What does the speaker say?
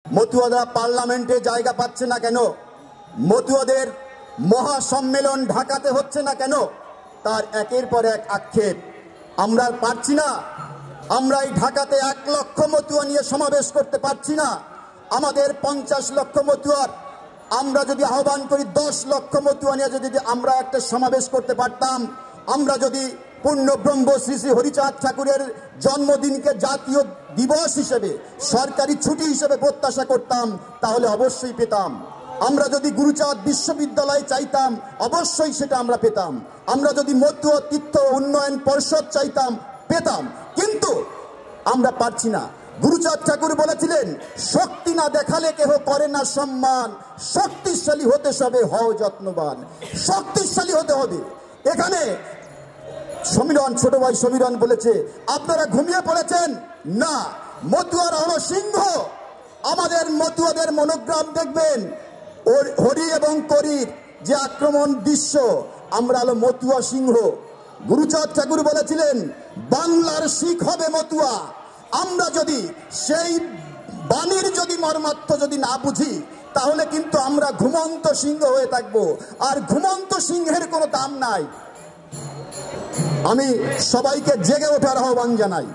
মতুয়ারা পার্লামেন্টে জায়গা পাচ্ছে না কেন? মতুয়াদের মহাসম্মেলন ঢাকাতে হচ্ছে না কেন? তার একের পর এক আক্ষেপ। আমরা পারছি না, আমরা এই ঢাকাতে 1 লক্ষ মতুয়া নিয়ে সমাবেশ করতে পারছি না। আমাদের 50 লক্ষ মতুয়ার আমরা যদি আহ্বান করি 10 লক্ষ মতুয়া নিয়ে যদি আমরা একটা সমাবেশ করতে পারতাম, আমরা যদি পূর্ণব্রহ্ম শ্রী শ্রী হরিচাঁদ ঠাকুরের জন্মদিনকে জাতীয় দিবস হিসেবে সরকারি ছুটি হিসেবে প্রত্যাশা করতাম, তাহলে অবশ্যই পেতাম। আমরা যদি গুরুচাঁদ বিশ্ববিদ্যালয় চাইতাম, অবশ্যই সেটা আমরা পেতাম। আমরা যদি মতুয়া তীর্থ উন্নয়ন পরিষদ চাইতাম, পেতাম। কিন্তু আমরা পারছি না। গুরুচাঁদ ঠাকুর বলেছিলেন, শক্তি না দেখালে কেহ করে না সম্মান, শক্তিশালী হতে সবে হও যত্নবান। শক্তিশালী হতে হবে। এখানে সমীরণ, ছোট ভাই সমীরণ বলেছে আপনারা ঘুমিয়ে পড়েছেন। না, মতুয়ারা হলো সিংহ। আমাদের মতুয়াদের মনোগ্রাম দেখবেন, হরি এবং করির যে আক্রমণ দৃশ্য, আমরা হলো মতুয়া সিংহ। গুরুচাঁদ ঠাকুর বলেছিলেন বাংলার শিখ হবে মতুয়া। আমরা যদি সেই বাণীর যদি মর্মার্থ যদি না বুঝি, তাহলে কিন্তু আমরা ঘুমন্ত সিংহ হয়ে থাকবো। আর ঘুমন্ত সিংহের কোনো দাম নাই। আমি সবাইকে জেগে ওঠার আহ্বান জানাই।